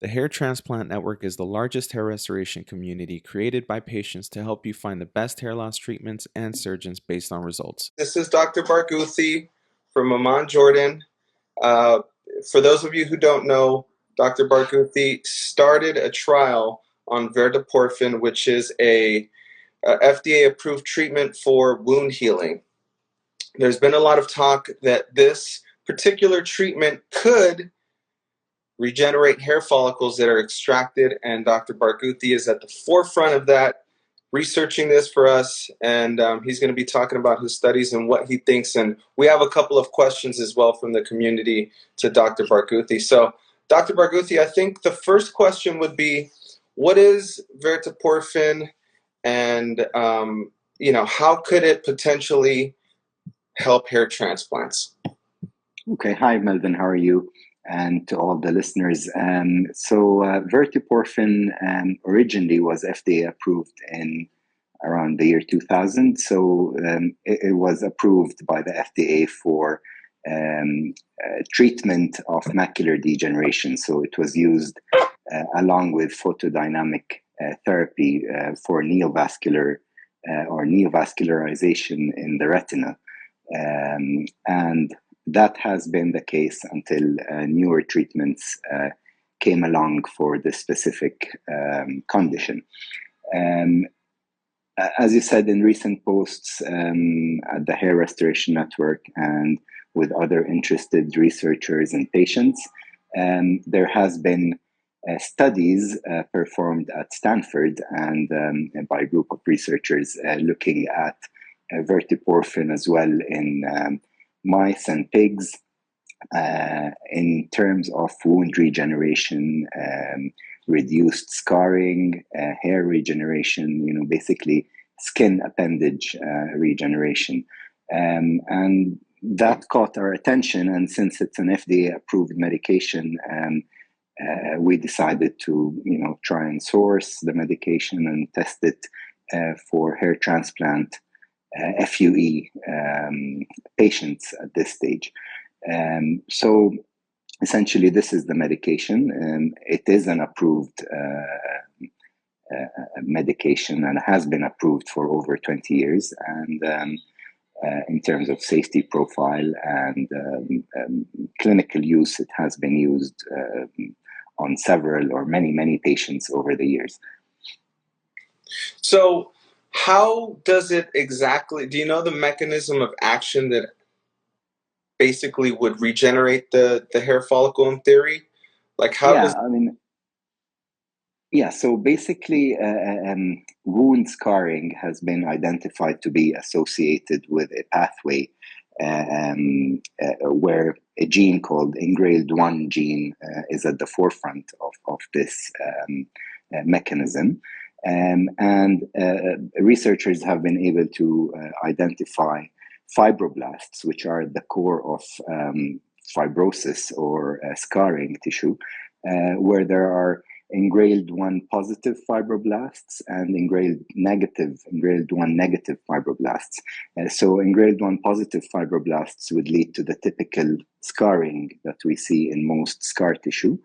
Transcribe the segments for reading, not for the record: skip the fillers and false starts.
The Hair Transplant Network is the largest hair restoration community created by patients to help you find the best hair loss treatments and surgeons based on results. This is Dr. Barghouthi from Amman, Jordan. Uh, for those of you who don't know, Dr. Barghouthi started a trial on verteporfin, which is a FDA-approved treatment for wound healing. There's been a lot of talk that this particular treatment could regenerate hair follicles that are extracted, and Dr. Barghouthi is at the forefront of that, researching this for us, and he's going to be talking about his studies and what he thinks. And we have a couple of questions as well from the community to Dr. Barghouthi. So, Dr. Barghouthi, I think the first question would be, what is verteporfin, and how could it potentially help hair transplants? Okay, hi Melvin, how are you? And to all the listeners. Verteporfin originally was FDA approved in around the year 2000. It was approved by the FDA for treatment of macular degeneration. So it was used along with photodynamic therapy for neovascular or neovascularization in the retina. And that has been the case until newer treatments came along for this specific condition. As you said in recent posts at the Hair Restoration Network and with other interested researchers and patients, there has been studies performed at Stanford and by a group of researchers looking at verteporfin as well in mice and pigs in terms of wound regeneration, reduced scarring, hair regeneration, basically skin appendage regeneration. And that caught our attention. And since it's an FDA-approved medication, we decided to, try and source the medication and test it for hair transplant FUE patients at this stage. So essentially, this is the medication. It is an approved medication and has been approved for over 20 years. And in terms of safety profile and clinical use, it has been used on several or many patients over the years. So how does it exactly, do you know the mechanism of action that basically would regenerate the hair follicle in theory? Like how does... So basically wound scarring has been identified to be associated with a pathway where a gene called engrailed 1 gene is at the forefront of this mechanism. And researchers have been able to identify fibroblasts, which are the core of fibrosis or scarring tissue, where there are engrailed 1 positive fibroblasts and engrailed 1 negative fibroblasts. So engrailed 1 positive fibroblasts would lead to the typical scarring that we see in most scar tissue.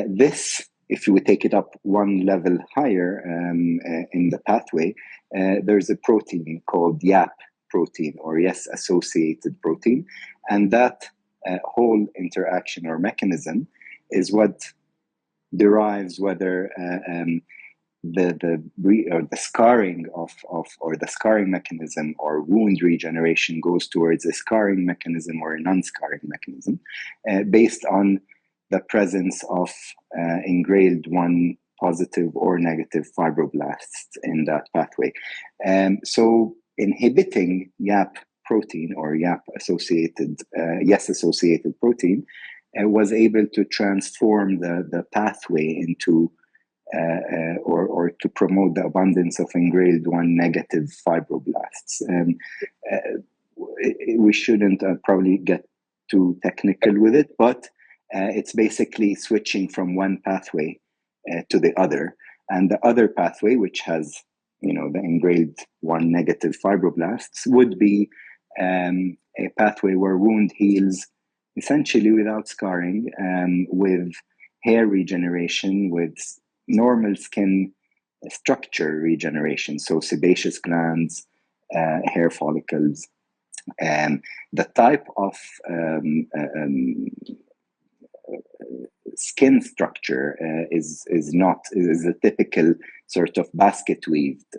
This, if you would take it up 1 level higher in the pathway, there's a protein called YAP protein or yes-associated protein. And that whole interaction or mechanism is what derives whether the scarring or the scarring mechanism or wound regeneration goes towards a scarring mechanism or a non-scarring mechanism based on the presence of engrailed 1 positive or negative fibroblasts in that pathway. So inhibiting YAP protein or YAP-associated, yes-associated protein was able to transform the pathway into or to promote the abundance of engrailed 1 negative fibroblasts. We shouldn't probably get too technical with it, but it's basically switching from one pathway to the other. And the other pathway, which has, the engrailed 1 negative fibroblasts, would be a pathway where wound heals essentially without scarring, with hair regeneration, with normal skin structure regeneration, so sebaceous glands, hair follicles. The type of skin structure is a typical sort of basket weaved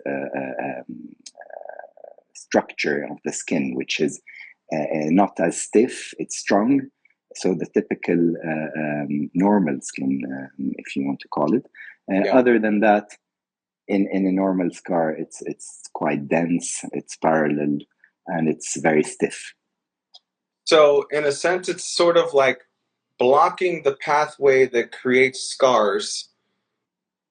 structure of the skin, which is not as stiff, it's strong. So the typical normal skin, if you want to call it. Other than that, in a normal scar, it's quite dense, it's parallel, and it's very stiff. So in a sense, it's sort of like blocking the pathway that creates scars.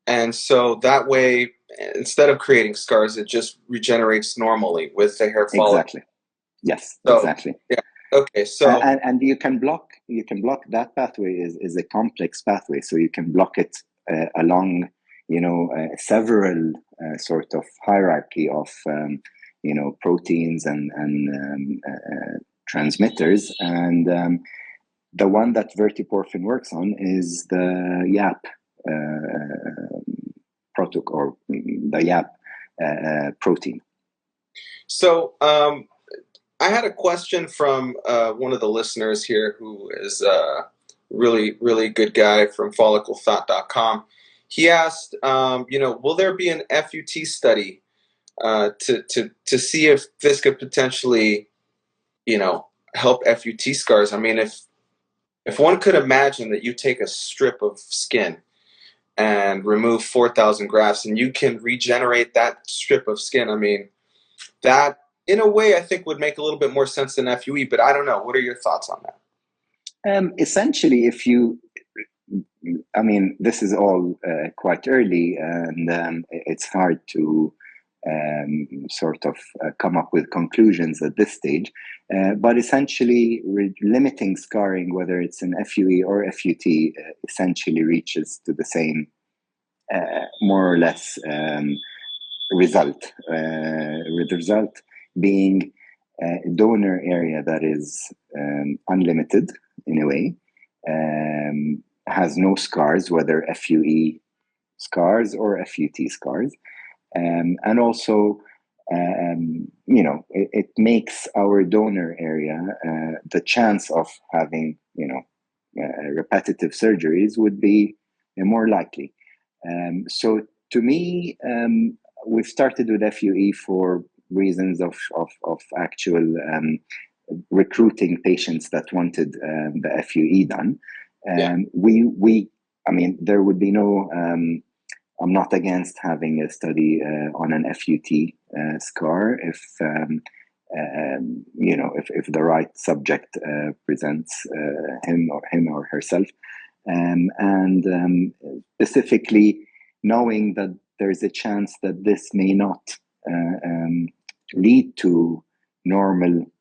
And so that way, instead of creating scars, it just regenerates normally with the hair follicle. Exactly. Yes, So, exactly. Yeah. Okay. So and you can block that pathway is a complex pathway. So you can block it along several sort of hierarchy of proteins and transmitters, and the one that verteporfin works on is the YAP protocol, or the YAP protein. So I had a question from one of the listeners here, who is a really, really good guy from folliclethought.com. He asked, will there be an FUT study to see if this could potentially, help FUT scars? I mean, if one could imagine that you take a strip of skin and remove 4,000 grafts and you can regenerate that strip of skin, I mean, that in a way I think would make a little bit more sense than FUE, but I don't know. What are your thoughts on that? Essentially, this is all quite early, and it's hard to sort of come up with conclusions at this stage. But essentially, limiting scarring, whether it's an FUE or FUT, essentially reaches to the same, more or less, result. With the result being a donor area that is unlimited in a way, has no scars, whether FUE scars or FUT scars. And also, it makes our donor area, the chance of having, repetitive surgeries would be more likely. So to me, we've started with FUE for reasons of actual recruiting patients that wanted the FUE done. There would be no. I'm not against having a study on an FUT scar if if the right subject presents him or herself, and specifically knowing that there's a chance that this may not lead to normal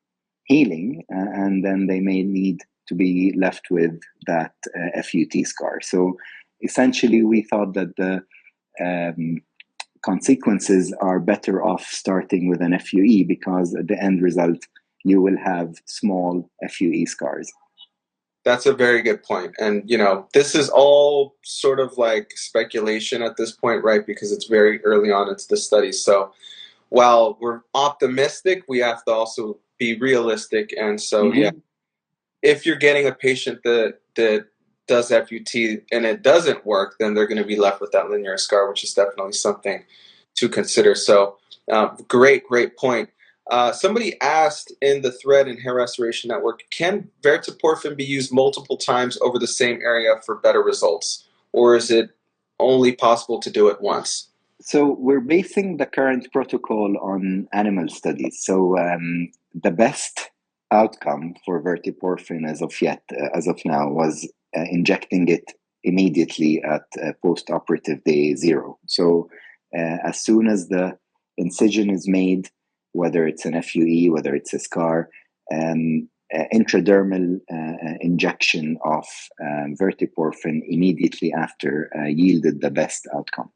healing, and then they may need to be left with that FUT scar. So essentially, we thought that the consequences are better off starting with an FUE, because at the end result, you will have small FUE scars. That's a very good point. And, this is all sort of like speculation at this point, right? Because it's very early on into the study. So while we're optimistic, we have to also be realistic. And so, if you're getting a patient that does FUT and it doesn't work, then they're going to be left with that linear scar, which is definitely something to consider. So great point. Somebody asked in the thread in Hair Restoration Network, can vertaporfin be used multiple times over the same area for better results? Or is it only possible to do it once? So we're basing the current protocol on animal studies. So the best outcome for verteporfin as of now was injecting it immediately at post-operative day 0. So as soon as the incision is made, whether it's an FUE, whether it's a scar, intradermal injection of verteporfin immediately after yielded the best outcome.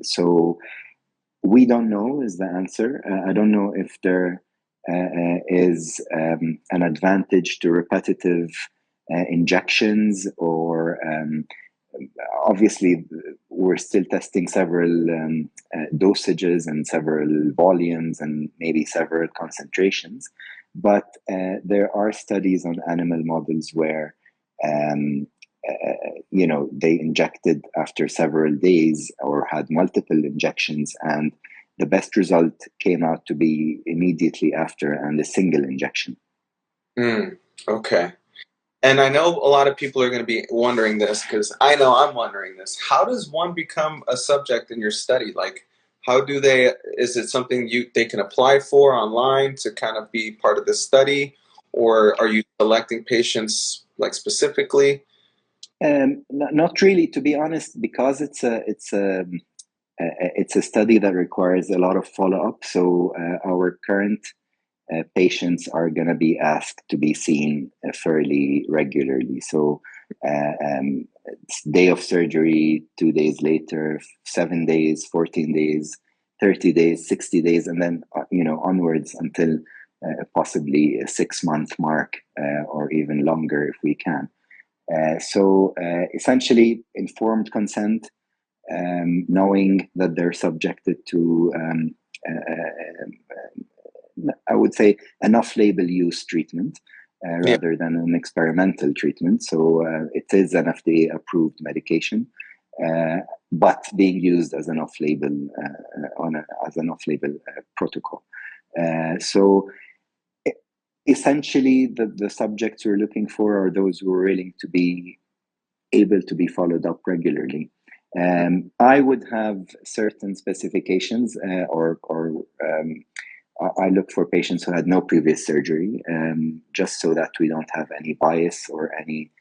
So we don't know is the answer. I don't know if there is an advantage to repetitive injections, or obviously we're still testing several dosages and several volumes and maybe several concentrations, but there are studies on animal models where they injected after several days or had multiple injections, and the best result came out to be immediately after and a single injection. Okay. And I know a lot of people are going to be wondering this, because I know I'm wondering this. How does one become a subject in your study? Like, how do they, is it something they can apply for online to kind of be part of the study? Or are you selecting patients like specifically? Not really, to be honest, because it's a study that requires a lot of follow-up. So our current patients are going to be asked to be seen fairly regularly. So day of surgery, 2 days later, 7 days, 14 days, 30 days, 60 days, and then onwards until possibly a 6-month mark, or even longer if we can. So essentially, informed consent, knowing that they're subjected to, I would say, an off-label use treatment rather than an experimental treatment. So it is an FDA-approved medication, but being used as an off-label protocol. So essentially, the subjects we're looking for are those who are willing to be able to be followed up regularly. I would have certain specifications, or I look for patients who had no previous surgery, just so that we don't have any bias or any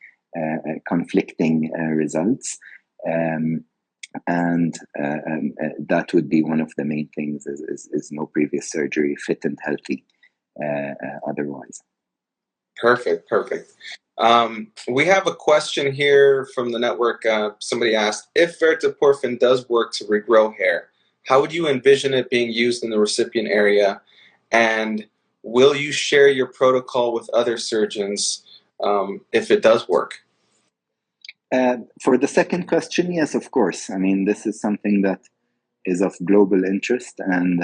conflicting results. And that would be one of the main things, is no previous surgery, fit and healthy otherwise. Perfect. We have a question here from the network. Somebody asked, if verteporfin does work to regrow hair, how would you envision it being used in the recipient area? And will you share your protocol with other surgeons if it does work? For the second question, yes, of course. I mean, this is something that is of global interest, and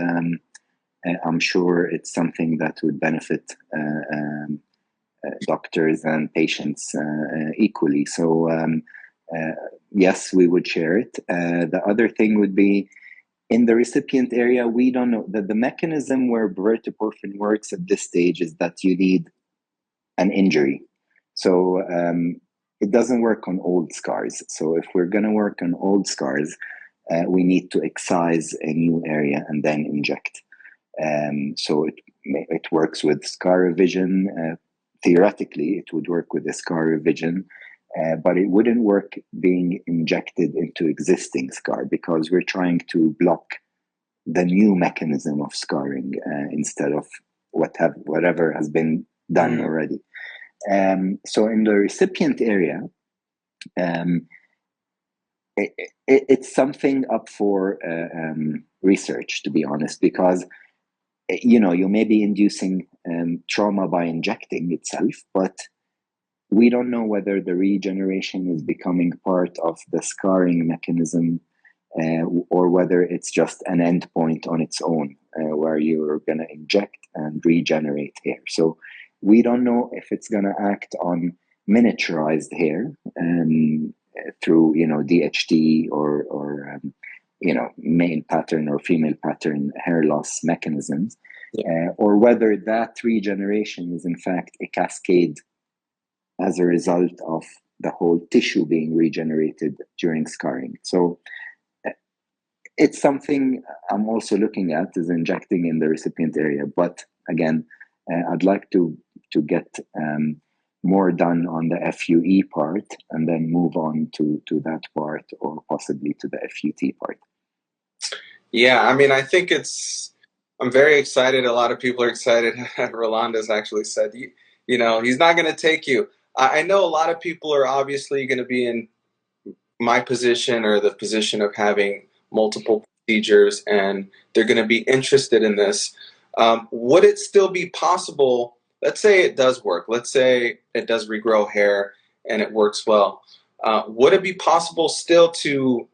I'm sure it's something that would benefit doctors and patients equally. So yes, we would share it. The other thing would be, in the recipient area, we don't know that the mechanism where verteporfin works at this stage is that you need an injury. So it doesn't work on old scars. So if we're going to work on old scars, we need to excise a new area and then inject. So it works with scar revision. Theoretically, it would work with a scar revision, but it wouldn't work being injected into existing scar, because we're trying to block the new mechanism of scarring instead of whatever has been done already. So in the recipient area, it's something up for research, to be honest, because you may be inducing trauma by injecting itself, but we don't know whether the regeneration is becoming part of the scarring mechanism, or whether it's just an endpoint on its own, where you're going to inject and regenerate hair. So we don't know if it's going to act on miniaturized hair through DHT or male pattern or female pattern hair loss mechanisms, or whether that regeneration is in fact a cascade as a result of the whole tissue being regenerated during scarring. So it's something I'm also looking at, is injecting in the recipient area. But again, I'd like to get more done on the FUE part and then move on to that part, or possibly to the FUT part. Yeah, I mean, I think I'm very excited. A lot of people are excited. Rolanda's actually said, he's not going to take you. I know a lot of people are obviously going to be in my position, or the position of having multiple procedures, and they're going to be interested in this. Would it still be possible? Let's say it does work. Let's say it does regrow hair and it works well. Would it be possible still to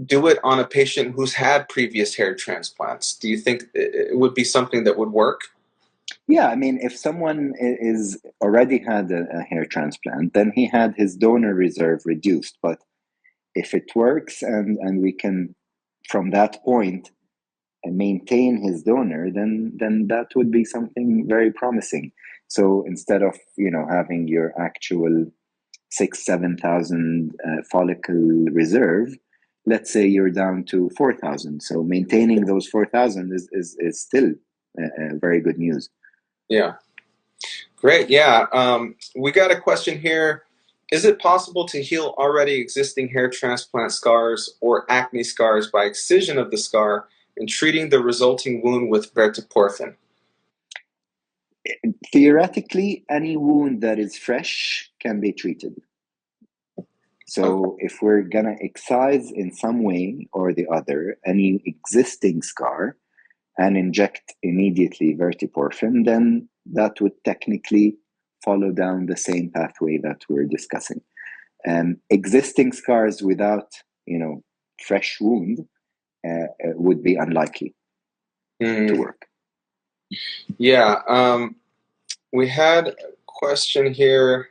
do it on a patient who's had previous hair transplants? Do you think it would be something that would work? Yeah, I mean, if someone is already had a hair transplant, then he had his donor reserve reduced. But if it works and we can, from that point, maintain his donor, then that would be something very promising. So instead of having your actual 6,000-7,000 follicle reserve, let's say you're down to 4,000. So maintaining those 4,000 is still very good news. Yeah. Great. Yeah. We got a question here. Is it possible to heal already existing hair transplant scars or acne scars by excision of the scar and treating the resulting wound with verteporfin? Theoretically, any wound that is fresh can be treated. So if we're going to excise in some way or the other any existing scar and inject immediately vertiporfin, then that would technically follow down the same pathway that we're discussing. Existing scars without, fresh wound would be unlikely to work. Yeah. We had a question here.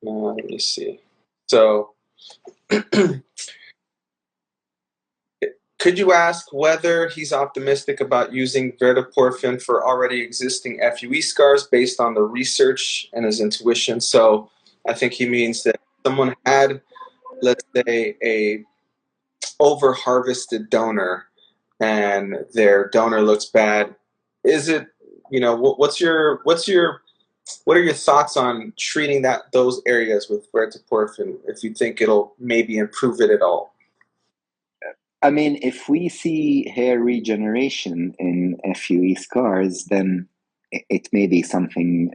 Let me see. So, could you ask whether he's optimistic about using verteporfin for already existing FUE scars based on the research and his intuition? So, I think he means that someone had, let's say, a over harvested donor and their donor looks bad. Is it, what are your thoughts on treating those areas with verteporfin if you think it'll maybe improve it at all? I mean, if we see hair regeneration in FUE scars, then it may be something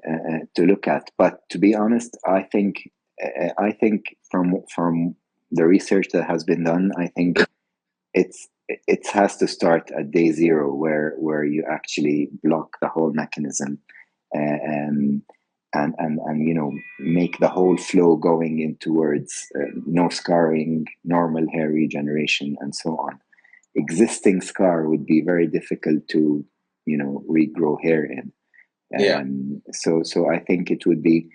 to look at. But to be honest, I think from the research that has been done, I think it has to start at day zero, where you actually block the whole mechanism, and make the whole flow going in towards no scarring, normal hair regeneration, and so on. Existing scar would be very difficult to regrow hair in. Yeah. So I think it would be,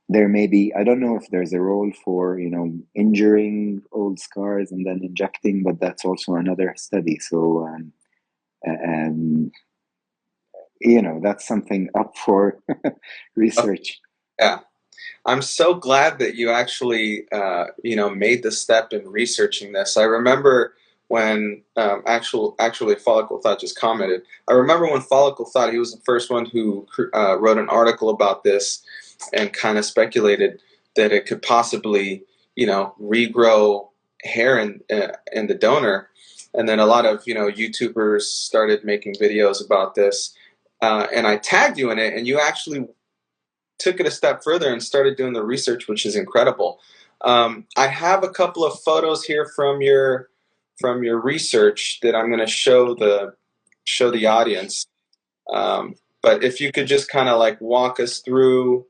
there may be, I don't know if there's a role for injuring old scars and then injecting, but that's also another study. So that's something up for research. Yeah. I'm so glad that you actually, made the step in researching this. I remember when actually Follicle Thought just commented. I remember when Follicle Thought, he was the first one who wrote an article about this and kind of speculated that it could possibly, regrow hair in the donor. And then a lot of YouTubers started making videos about this, and I tagged you in it, and you actually took it a step further and started doing the research, which is incredible. I have a couple of photos here from your research that I'm going to show the audience. But if you could just kind of like walk us through,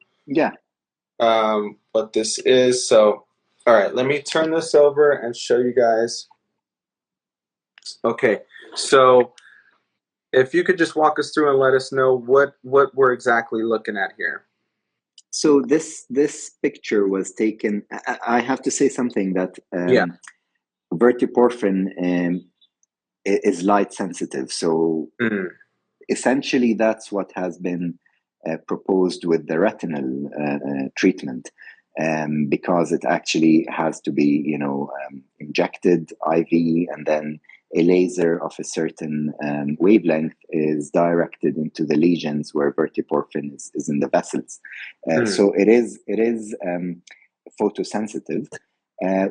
what this is. So, all right, let me turn this over and show you guys. Okay, so if you could just walk us through and let us know what we're exactly looking at here. So this picture was taken. I have to say something that verteporfin is light sensitive. So essentially, that's what has been proposed with the retinal treatment, because it actually has to be injected IV, and then a laser of a certain wavelength is directed into the lesions where verteporfin is in the vessels. So it is photosensitive.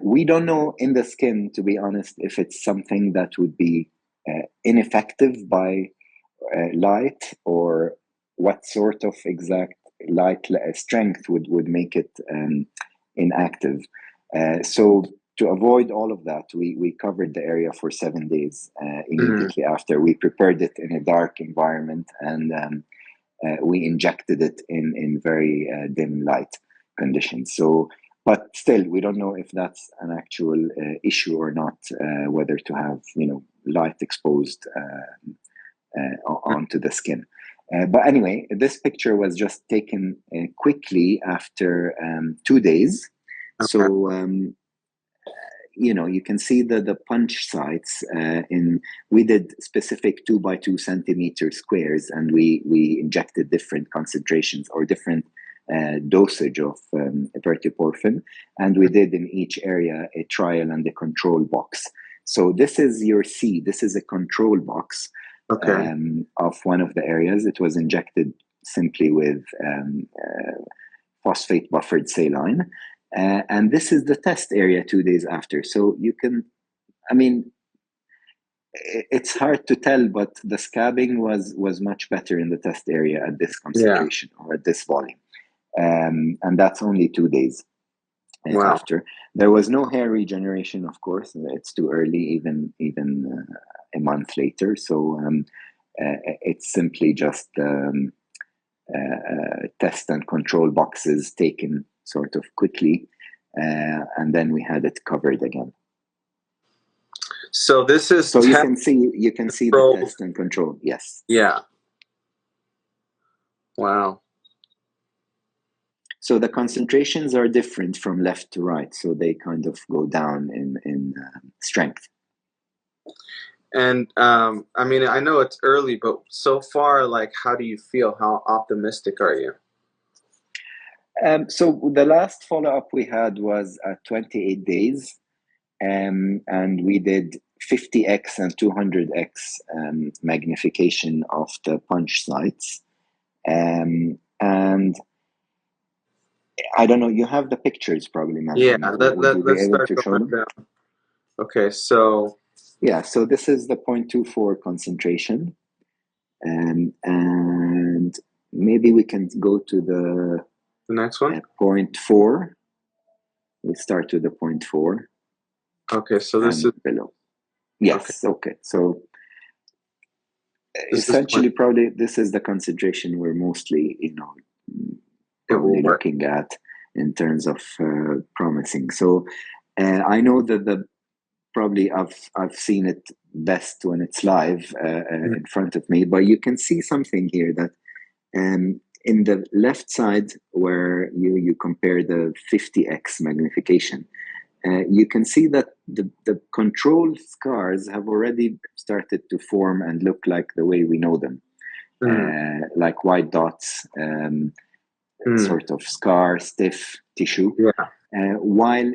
We don't know in the skin, to be honest, if it's something that would be ineffective by light, or what sort of exact light strength would make it inactive. So to avoid all of that, we covered the area for 7 days immediately after. We prepared it in a dark environment, and we injected it in very dim light conditions. So, but still, we don't know if that's an actual issue or not, whether to have, light exposed onto the skin. But anyway, this picture was just taken quickly after 2 days. Okay. So, you can see the punch sites we did specific 2 by 2 centimeter squares, and we injected different concentrations or different dosage of verteporfin, and we did in each area a trial and a control box. So this is your C. This is a control box. Okay. Of one of the areas. It was injected simply with phosphate buffered saline. And this is the test area 2 days after. So you can, it's hard to tell, but the scabbing was much better in the test area at this concentration or at this volume. And that's only 2 days after. There was no hair regeneration, of course. It's too early, even a month later. So it's simply just test and control boxes taken sort of quickly, and then we had it covered again. So this is you can see the test and control. Yes. Yeah. Wow. So the concentrations are different from left to right, so they kind of go down in strength. And I know it's early, but so far, how do you feel? How optimistic are you? So the last follow-up we had was at 28 days, and we did 50x and 200x magnification of the punch sites. And I don't know, you have the pictures probably, man. Yeah, let's start going down. Okay, so... Yeah, so this is the 0.24 concentration. And maybe we can go to the next one? 0.4. We start with the 0.4. Okay, so this is below. Yes, okay. So essentially, probably this is the concentration we're mostly, probably looking at in terms of promising. So I know that probably I've seen it best when it's live in front of me, but you can see something here that in the left side where you compare the 50x magnification, you can see that the control scars have already started to form and look like the way we know them, like white dots, sort of scar, stiff tissue. Yeah. While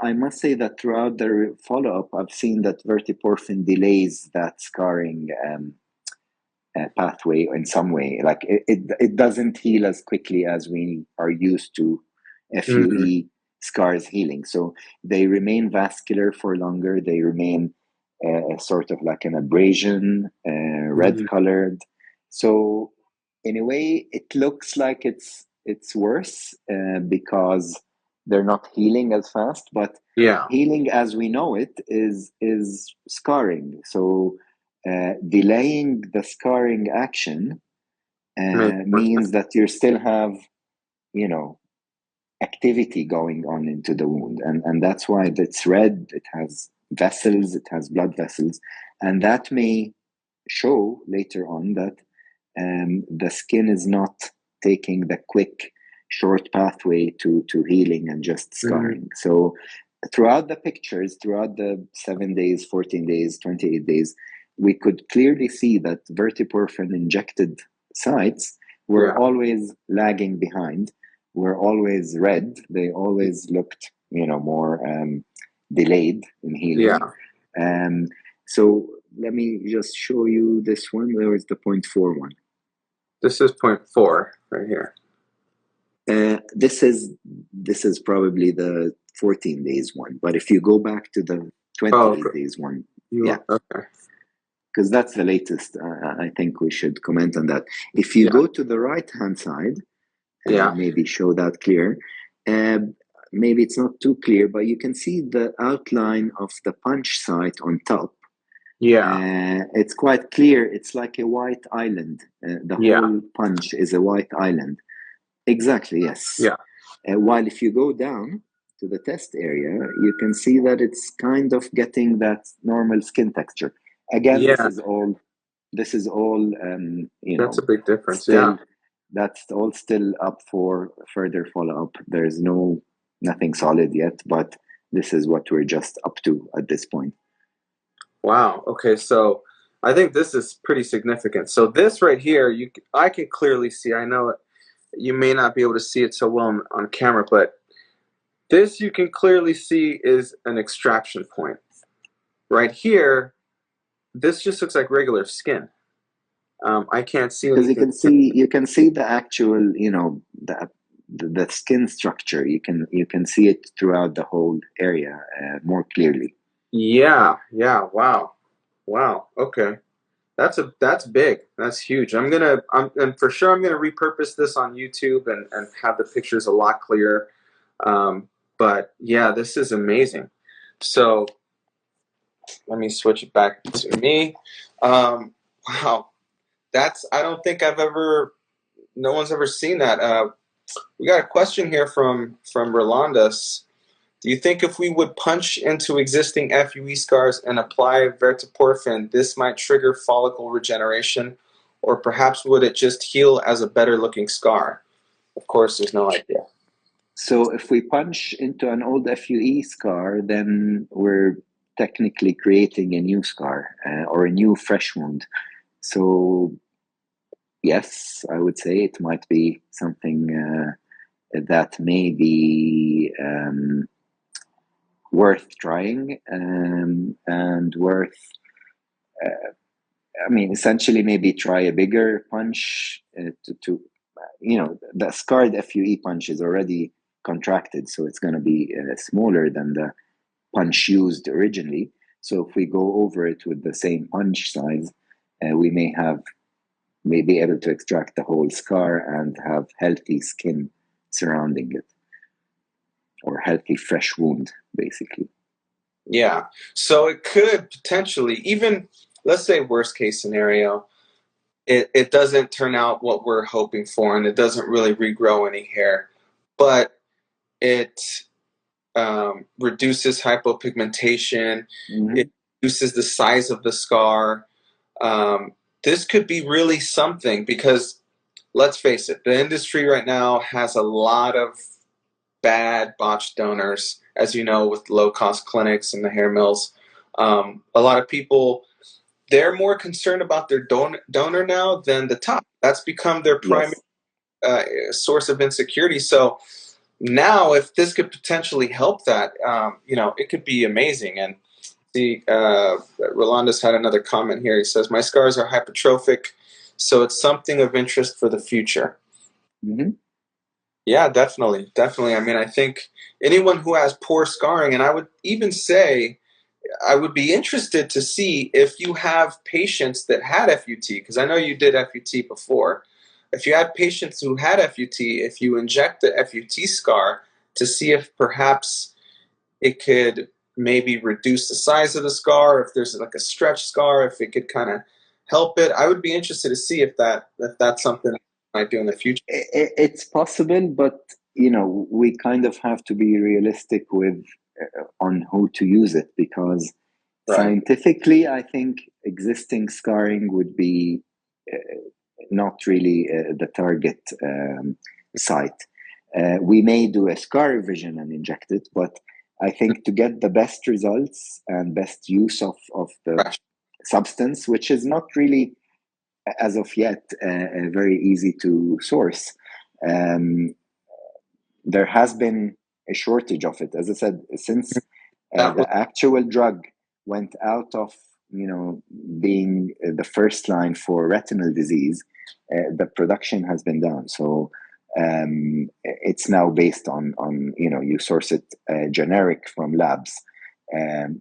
I must say that throughout the follow-up, I've seen that verteporfin delays that scarring pathway in some way. Like it doesn't heal as quickly as we are used to FUE scars healing. So they remain vascular for longer. They remain sort of like an abrasion, red colored. So in a way, it looks like it's worse because they're not healing as fast, but healing as we know it is scarring. So delaying the scarring action means that you still have, activity going on into the wound. And that's why it's red, it has vessels, it has blood vessels. And that may show later on that the skin is not taking the quick, short pathway to healing and just scarring. So throughout the pictures, throughout the 7 days, 14 days, 28 days, we could clearly see that verteporfin injected sites were always lagging behind, were always red. They always looked, more delayed in healing. So let me just show you this one. Where is the 0.4 one? This is 0.4 right here. This is probably the 14 days one. But if you go back to the 28 days one, okay, because that's the latest. I think we should comment on that. If you go to the right-hand side, maybe show that clear. maybe it's not too clear, but you can see the outline of the punch site on top. Yeah. It's quite clear. It's like a white island. The Yeah. whole punch is a white island. Exactly, yes. Yeah. While if you go down to the test area, you can see that it's kind of getting that normal skin texture. Again, Yeah. this is all That's a big difference. still, Yeah. that's all still up for further follow-up. There's nothing solid yet, but this is what we're just up to at this point. Wow. Okay. So I think this is pretty significant. So this right here, I can clearly see. I know you may not be able to see it so well on camera, but this you can clearly see is an extraction point. Right here, this just looks like regular skin. I can't see Because anything. you can see the actual, the skin structure. You can see it throughout the whole area more clearly. Yeah. Yeah. Wow. Wow. Okay. That's big. That's huge. And for sure I'm gonna repurpose this on YouTube and have the pictures a lot clearer. But yeah, this is amazing. So let me switch it back to me. Wow, I don't think no one's ever seen that. We got a question here from Rolandus. Do you think if we would punch into existing FUE scars and apply verteporfin, this might trigger follicle regeneration, or perhaps would it just heal as a better looking scar? Of course, there's no idea. So if we punch into an old FUE scar, then we're technically creating a new scar or a new fresh wound. So yes, I would say it might be something that may be worth trying and worth, essentially maybe try a bigger punch to the scarred FUE punch is already contracted, so it's going to be smaller than the punch used originally. So if we go over it with the same punch size, we may be able to extract the whole scar and have healthy skin surrounding it, or healthy fresh wound, basically. Yeah. So it could potentially, even let's say worst case scenario, it doesn't turn out what we're hoping for, and it doesn't really regrow any hair, but it reduces hypopigmentation. Mm-hmm. It reduces the size of the scar. This could be really something because let's face it, the industry right now has a lot of bad botched donors, as you know, with low-cost clinics and the hair mills. A lot of people, they're more concerned about their donor now than the top. That's become their primary source of insecurity. So now, if this could potentially help that, it could be amazing. And Rolandus had another comment here. He says, "My scars are hypertrophic, so it's something of interest for the future." Mm-hmm. Yeah, definitely, definitely. I mean, I think anyone who has poor scarring, and I would even say, I would be interested to see if you have patients that had FUT, because I know you did FUT before. If you had patients who had FUT, if you inject the FUT scar to see if perhaps it could maybe reduce the size of the scar, if there's like a stretch scar, if it could kind of help it. I would be interested to see if that's something I might do in the future. It's possible, but we kind of have to be realistic with on who to use it, because scientifically, I think existing scarring would be not really the target site. We may do a scar revision and inject it, but I think to get the best results and best use of the substance, which is not really, as of yet, very easy to source, there has been a shortage of it. As I said, since the actual drug went out of being the first line for retinal disease, the production has been down. So it's now based on you source it generic from labs.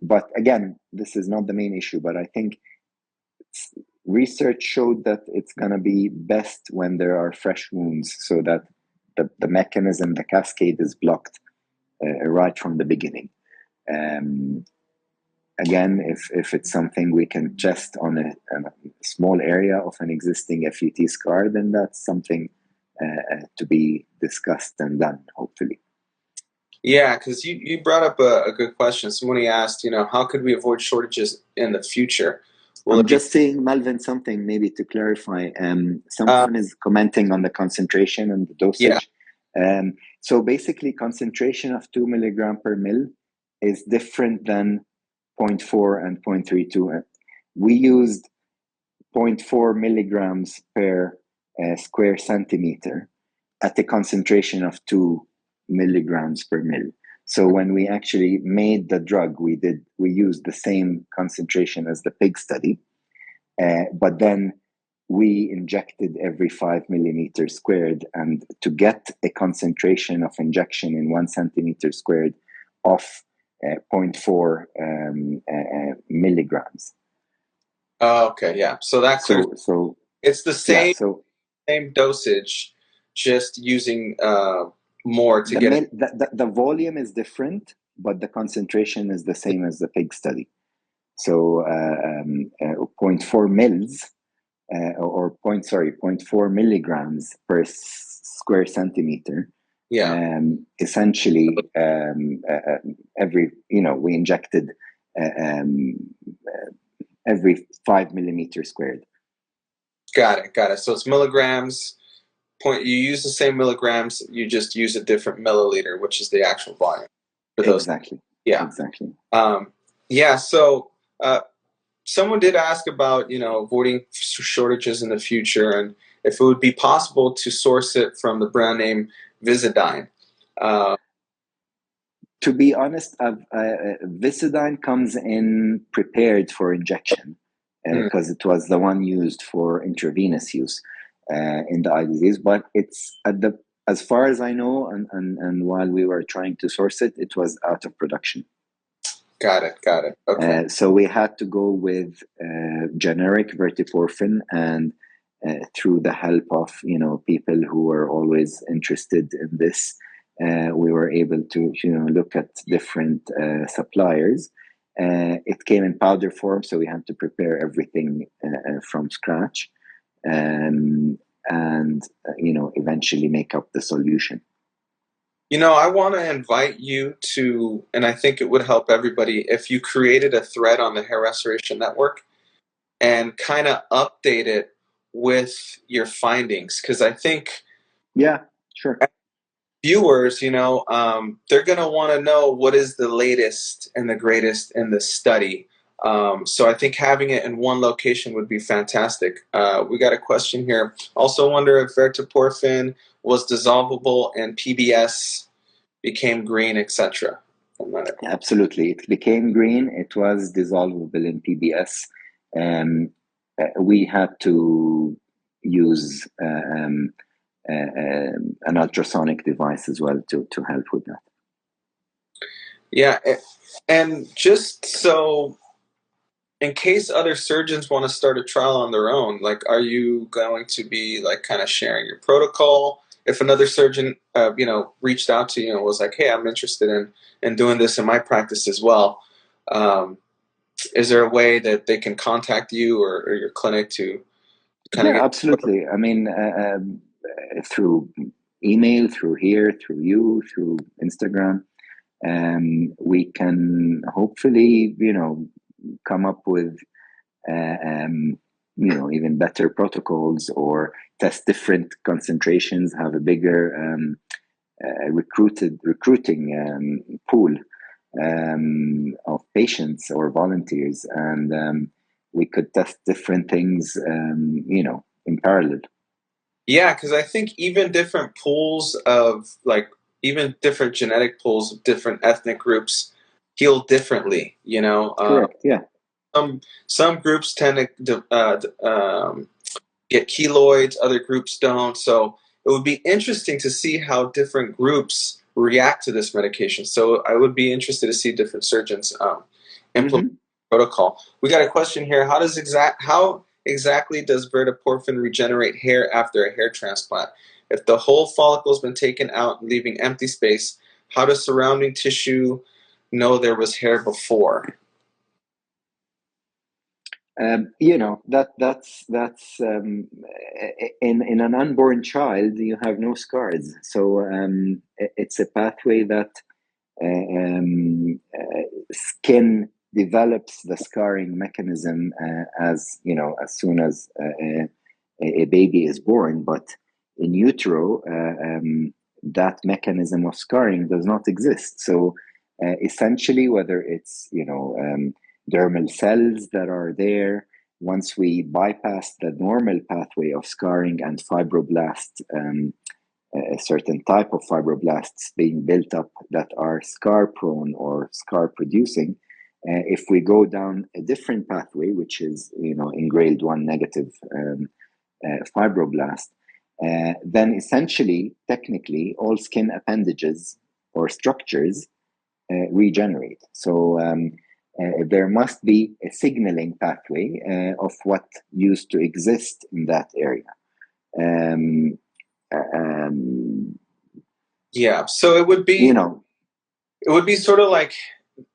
But again, this is not the main issue. But I think research showed that it's going to be best when there are fresh wounds, so that the mechanism, the cascade is blocked right from the beginning. Again, if it's something we can test on a small area of an existing FUT scar, then that's something to be discussed and done, hopefully. Yeah, because you brought up a good question. Somebody asked, how could we avoid shortages in the future? I'm just saying, Melvin, something maybe to clarify. Someone is commenting on the concentration and the dosage. Yeah. So basically, concentration of 2 milligram per mil is different than 0.4 and 0.32. We used 0.4 milligrams per square centimeter at a concentration of 2 milligrams per mil. So when we actually made the drug, we used the same concentration as the pig study, but then we injected every 5 millimeters squared, and to get a concentration of injection in 1 centimeter squared of 0.4 milligrams. Okay, yeah. So that's so it's the same yeah, same dosage, just using more to get the volume is different, but the concentration is the same as the pig study. So 0.4 mils or 0.4 milligrams per square centimeter. Yeah. Essentially, we injected every 5 millimeters squared. Got it. So it's milligrams. You use the same milligrams, you just use a different milliliter, which is the actual volume for those. Exactly. Yeah. Exactly. Yeah. So someone did ask about avoiding shortages in the future, and if it would be possible to source it from the brand name Visidyne. To be honest, Visidyne comes in prepared for injection because it was the one used for intravenous use in the eye disease. But it's as far as I know, and while we were trying to source it, it was out of production. Got it. Okay. So we had to go with generic verteporfin, and through the help of people who were always interested in this, we were able to look at different suppliers. It came in powder form, so we had to prepare everything from scratch, and eventually make up the solution. I want to invite you to, and I think it would help everybody if you created a thread on the Hair Restoration Network and kind of update it with your findings, because I think sure, viewers, they're going to want to know what is the latest and the greatest in the study. So I think having it in one location would be fantastic. We got a question here. Also wonder if verteporfin was dissolvable and PBS became green, etc. Absolutely, it became green. It was dissolvable in PBS. We had to use an ultrasonic device as well to help with that. Yeah, and just so in case other surgeons want to start a trial on their own, are you going to be kind of sharing your protocol? If another surgeon, reached out to you and was like, "Hey, I'm interested in doing this in my practice as well," is there a way that they can contact you or your clinic to kind of get? Absolutely. I mean, through email, through here, through you, through Instagram, we can hopefully, come up with, even better protocols, or test different concentrations, have a bigger recruiting pool of patients or volunteers, and we could test different things, in parallel. Yeah, because I think even different pools of even different genetic pools of different ethnic groups heal differently. Correct. Yeah. Some groups tend to get keloids, other groups don't. So it would be interesting to see how different groups react to this medication. So I would be interested to see different surgeons implement protocol. We got a question here. How exactly does verteporfin regenerate hair after a hair transplant? If the whole follicle has been taken out, leaving empty space, How does surrounding tissue know there was hair before? That's in an unborn child, you have no scars. So it's a pathway that skin develops the scarring mechanism as soon as a baby is born. But in utero, that mechanism of scarring does not exist. So essentially, whether it's dermal cells that are there, once we bypass the normal pathway of scarring and fibroblasts, a certain type of fibroblasts being built up that are scar prone or scar producing, if we go down a different pathway, which is in grade 1 negative fibroblast, then essentially, technically, all skin appendages or structures regenerate. So there must be a signaling pathway of what used to exist in that area. Yeah, so it would be sort of like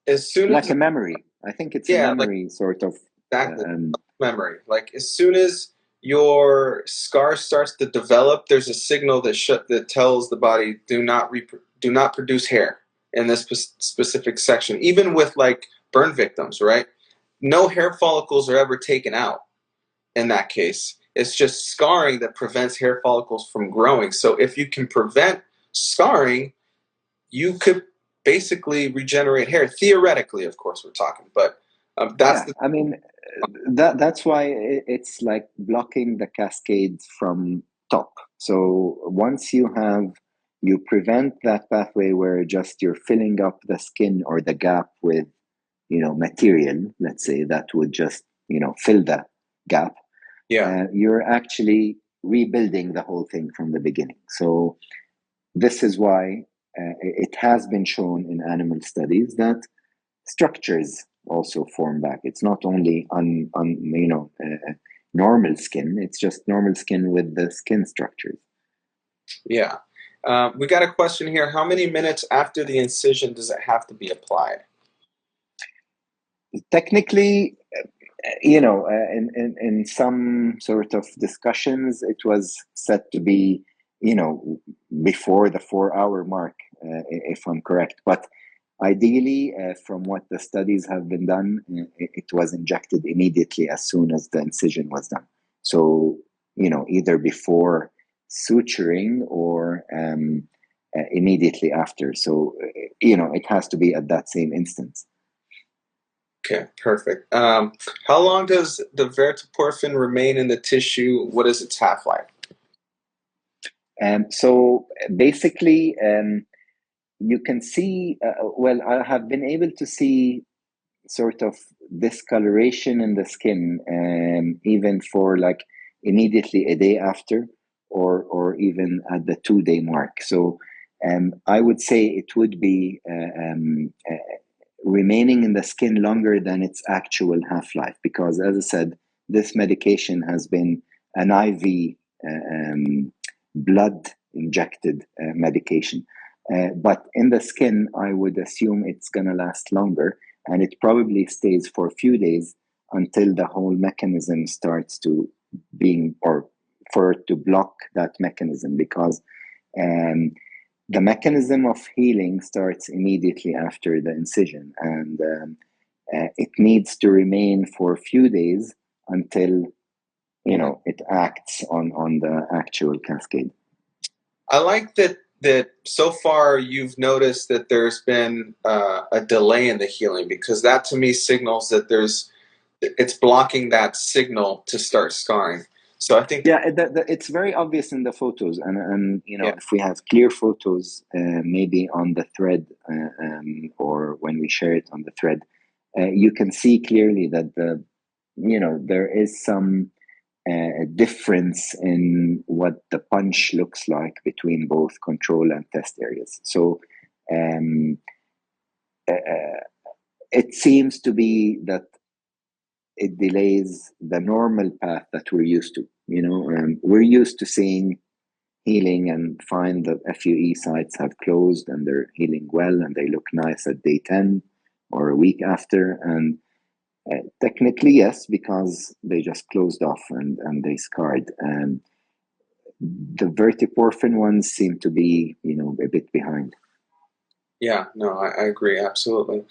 as soon like as a memory. I think it's a memory sort of. Exactly. Memory. Like as soon as your scar starts to develop, there's a signal that tells the body do not produce hair in this specific section. Even with like burn victims, right? No hair follicles are ever taken out in that case. It's just scarring that prevents hair follicles from growing. So if you can prevent scarring, you could basically regenerate hair. Theoretically, of course, we're talking, but that's why it's like blocking the cascade from top. So once you prevent that pathway where just you're filling up the skin or the gap with material, let's say, that would just fill the gap. You're actually rebuilding the whole thing from the beginning. So this is why it has been shown in animal studies that structures also form back. It's not only normal skin. It's just normal skin with the skin structures. Yeah. We got a question here. How many minutes after the incision does it have to be applied? Technically, in some sort of discussions, it was said to be, before the 4-hour mark, if I'm correct. But ideally, from what the studies have been done, it was injected immediately as soon as the incision was done. So, either before suturing or immediately after. So, it has to be at that same instance. Okay, perfect. How long does the verteporfin remain in the tissue? What is its half-life? So basically, you can see, I have been able to see sort of discoloration in the skin, even for like immediately a day after, or even at the 2-day mark. So I would say it would be remaining in the skin longer than its actual half-life, because as I said, this medication has been an IV blood injected medication. But in the skin, I would assume it's going to last longer, and it probably stays for a few days until the whole mechanism starts to for it to block that mechanism, because the mechanism of healing starts immediately after the incision, and it needs to remain for a few days until it acts on the actual cascade. I like that so far you've noticed that there's been a delay in the healing, because that to me signals that it's blocking that signal to start scarring. So I think it's very obvious in the photos, and if we have clear photos, maybe on the thread or when we share it on the thread, you can see clearly that there is some a difference in what the punch looks like between both control and test areas. So it seems to be that it delays the normal path that we're used to. We're used to seeing healing and find that FUE sites have closed and they're healing well and they look nice at day 10 or a week after. And technically, yes, because they just closed off and they scarred. The verteporfin ones seem to be, a bit behind. Yeah, no, I agree, absolutely.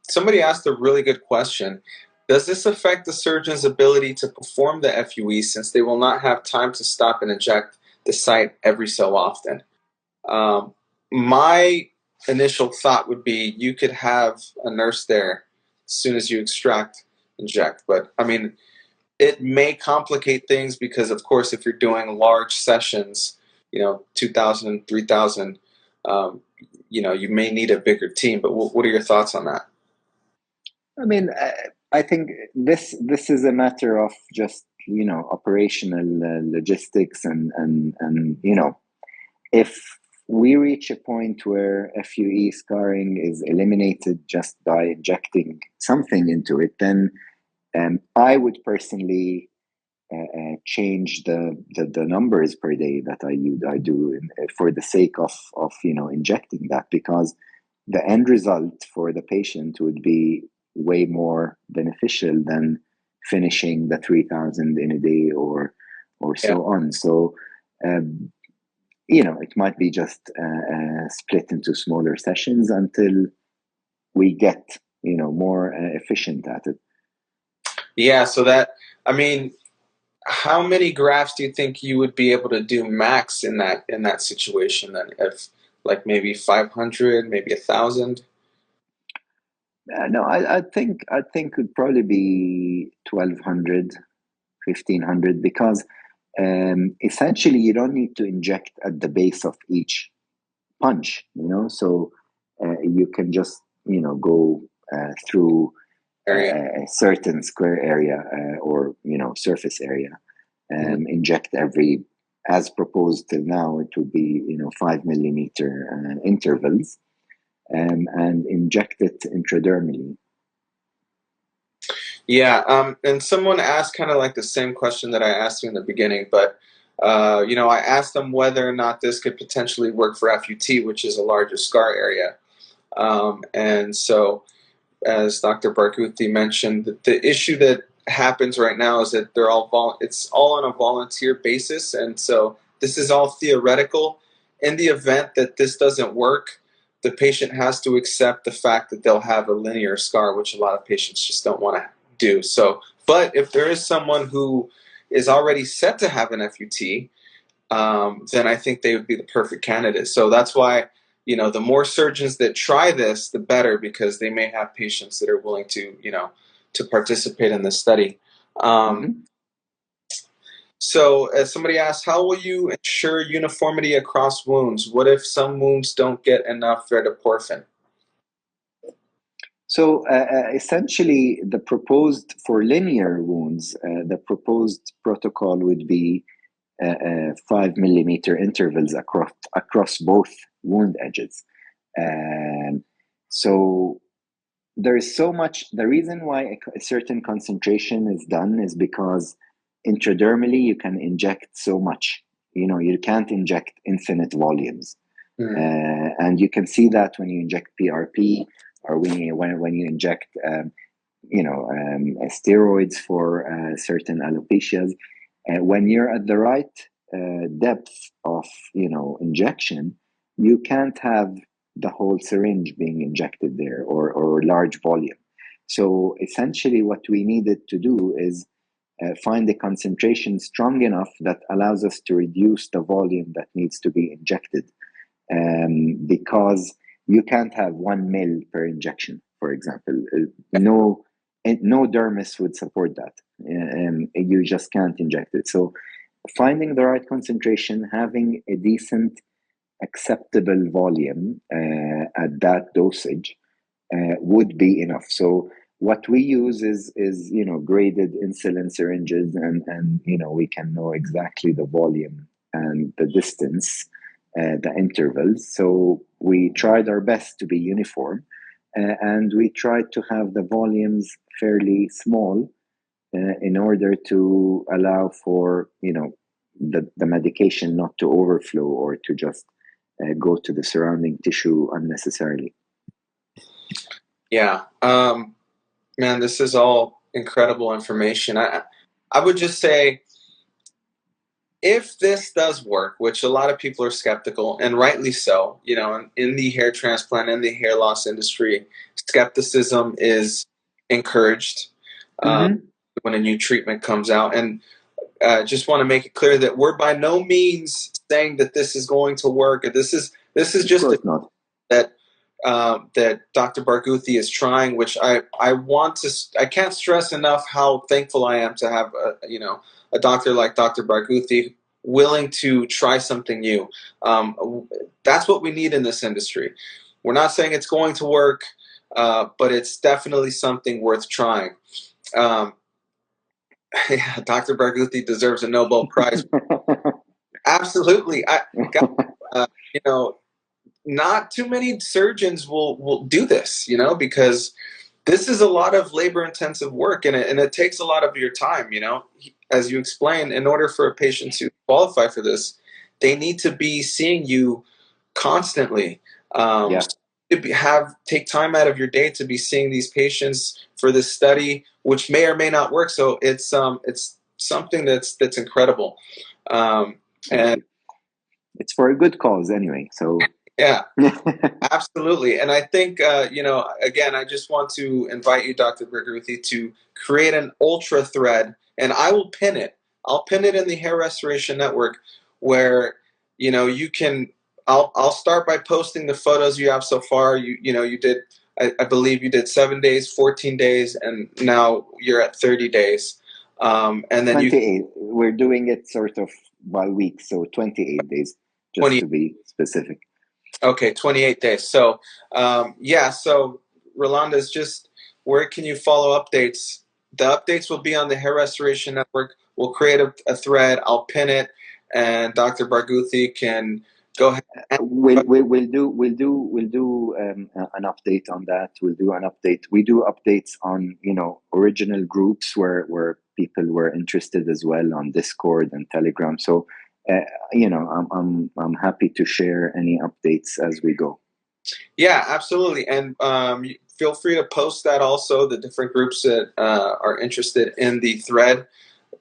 Somebody asked a really good question. Does this affect the surgeon's ability to perform the FUE since they will not have time to stop and inject the site every so often? My initial thought would be you could have a nurse there as soon as you extract, inject. But I mean, it may complicate things because, of course, if you're doing large sessions, 2,000, 3,000, you may need a bigger team. But what are your thoughts on that? I mean, I think this is a matter of just operational logistics and if we reach a point where FUE scarring is eliminated just by injecting something into it, then I would personally change the numbers per day that I do for the sake of injecting that, because the end result for the patient would be way more beneficial than finishing the 3,000 in a day or so on. So it might be just split into smaller sessions until we get more efficient at it. Yeah, so I mean, how many grafts do you think you would be able to do max in that situation then? If like maybe 500, maybe 1,000? No, I think it would probably be 1,200, 1,500, because essentially you don't need to inject at the base of each punch, so you can just go through a certain square area or surface area and inject every, as proposed till now, it would be 5 millimeter intervals, and inject it intradermally. Yeah, and someone asked kind of like the same question that I asked you in the beginning, but I asked them whether or not this could potentially work for FUT, which is a larger scar area. And so, as Dr. Barghouthi mentioned, the issue that happens right now is that it's all on a volunteer basis, and so this is all theoretical. In the event that this doesn't work, the patient has to accept the fact that they'll have a linear scar, which a lot of patients just don't want to do. So, but if there is someone who is already set to have an FUT, then I think they would be the perfect candidate. So that's why, the more surgeons that try this, the better, because they may have patients that are willing to, to participate in this study. So as somebody asked, how will you ensure uniformity across wounds? What if some wounds don't get enough verteporfin? So essentially, for linear wounds, the proposed protocol would be 5 millimeter intervals across both wound edges. So there is so much. The reason why a certain concentration is done is because intradermally you can inject so much. You can't inject infinite volumes, and you can see that when you inject PRP or when you inject steroids for certain alopecias. When you're at the right depth of injection, you can't have the whole syringe being injected there or large volume. So essentially what we needed to do is find a concentration strong enough that allows us to reduce the volume that needs to be injected, because you can't have 1 mil per injection, for example. No dermis would support that. You just can't inject it. So finding the right concentration, having a decent, acceptable volume at that dosage would be enough. So what we use is graded insulin syringes, and we can know exactly the volume and the distance, the intervals. So we tried our best to be uniform, and we tried to have the volumes fairly small in order to allow for the medication not to overflow or to just go to the surrounding tissue unnecessarily. Yeah, man, this is all incredible information. I would just say, if this does work, which a lot of people are skeptical, and rightly so, you know, in the hair transplant and the hair loss industry, skepticism is encouraged when a new treatment comes out. And just want to make it clear that we're by no means saying that this is going to work. This is just that that Dr. Barghouthi is trying, which I can't stress enough how thankful I am to have a doctor like Dr. Barghouthi willing to try something new. That's what we need in this industry. We're not saying it's going to work, but it's definitely something worth trying. Yeah, Dr. Barghouthi deserves a Nobel Prize. Absolutely. You know, not too many surgeons will do this, you know, because this is a lot of labor-intensive work, and it takes a lot of your time, you know. As you explained, in order for a patient to qualify for this, they need to be seeing you constantly. Take time out of your day to be seeing these patients for this study, which may or may not work. So it's something that's incredible, and it's for a good cause anyway. So yeah, absolutely. And I think again, I just want to invite you, Dr. Barghouthi, to create an ultra thread, and I will pin it. I'll pin it in the Hair Restoration Network, where you can. I'll start by posting the photos you have so far. You did, I believe you did 7 days, 14 days, and now you're at 30 days. And then 28. We're doing it sort of by weeks, so 28 days, just to be specific. Okay, 28 days. So so Rolanda, is just, where can you follow updates? The updates will be on the Hair Restoration Network. We'll create a thread. I'll pin it, and Dr. Barghouthi can go ahead. We'll do an update on that. We'll do an update. We do updates on original groups where people were interested as well, on Discord and Telegram. So I'm happy to share any updates as we go. Yeah, absolutely, and feel free to post that also, the different groups that are interested in the thread.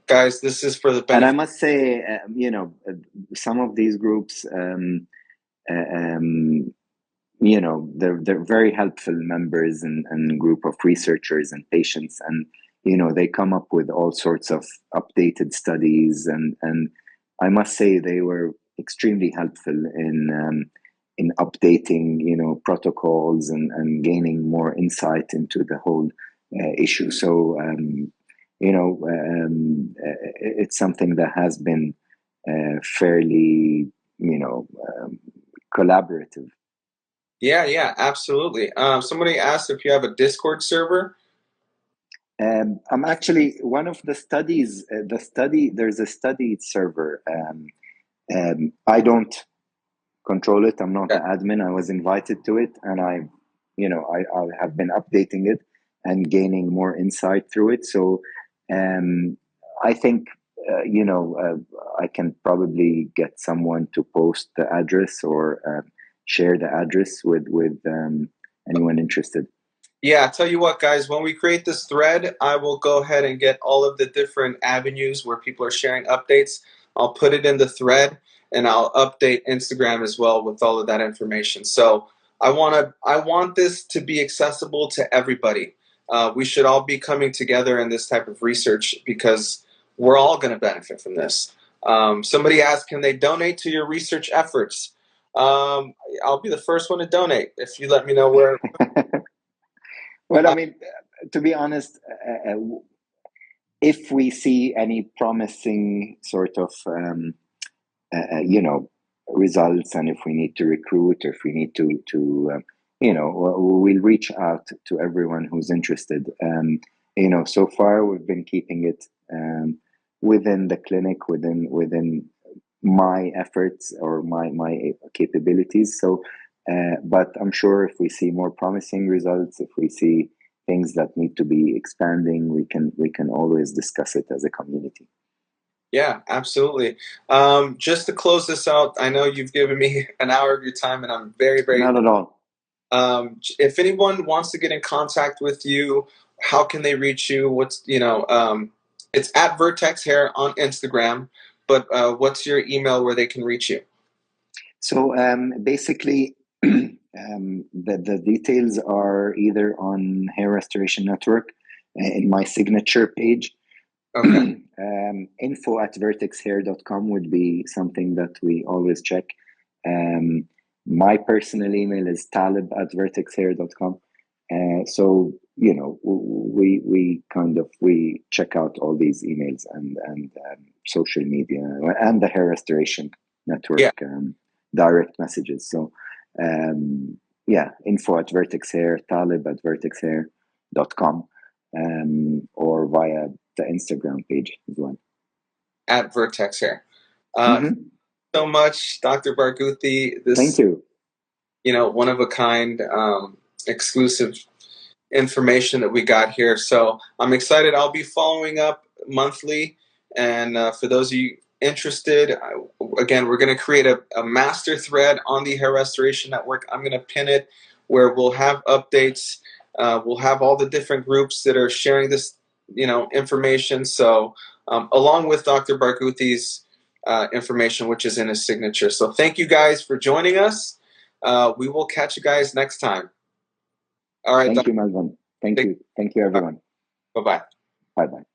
Guys, this is for the benefit. And I must say, some of these groups, they're very helpful members and group of researchers and patients, and they come up with all sorts of updated studies, and I must say they were extremely helpful in updating protocols and gaining more insight into the whole issue. So it's something that has been fairly collaborative. Yeah, absolutely. Somebody asked if you have a Discord server. I'm actually one of the studies. There's a study server. I don't control it. I'm not the admin. I was invited to it, and I have been updating it and gaining more insight through it. So I think I can probably get someone to post the address or share the address with anyone interested. Yeah, I'll tell you what, guys, when we create this thread, I will go ahead and get all of the different avenues where people are sharing updates. I'll put it in the thread, and I'll update Instagram as well with all of that information. So I want this to be accessible to everybody. We should all be coming together in this type of research, because we're all going to benefit from this. Somebody asked, can they donate to your research efforts? I'll be the first one to donate if you let me know where. Well, I mean, to be honest, if we see any promising sort of, results, and if we need to recruit, or if we need to we'll reach out to everyone who's interested. So far we've been keeping it within the clinic, within my efforts or my capabilities. So. But I'm sure if we see more promising results, if we see things that need to be expanding, we can always discuss it as a community. Yeah, absolutely. Just to close this out, I know you've given me an hour of your time, and I'm very, very. Not at all. If anyone wants to get in contact with you, how can they reach you? It's at Vertex Hair on Instagram, but what's your email where they can reach you? So basically, the details are either on Hair Restoration Network in my signature page. Okay. Info@vertexhair.com would be something that we always check. My personal email is taleb@vertexhair.com. So we check out all these emails and social media and the Hair Restoration Network Yeah. direct messages. So info@vertexhair, taleb@vertexhair.com, or via the Instagram page as well. At Vertex Hair. Mm-hmm. So much, Dr. Barghouthi. Thank you. One of a kind, exclusive information that we got here. So I'm excited. I'll be following up monthly. And for those of you interested, again, we're going to create a master thread on the Hair Restoration Network. I'm going to pin it where we'll have updates. We'll have all the different groups that are sharing this, information. So along with Dr. Barghouthi's information, which is in his signature. So thank you guys for joining us. We will catch you guys next time. All right. Thank you, Melvin. Thank you. Thank you, everyone. Bye-bye. Bye-bye.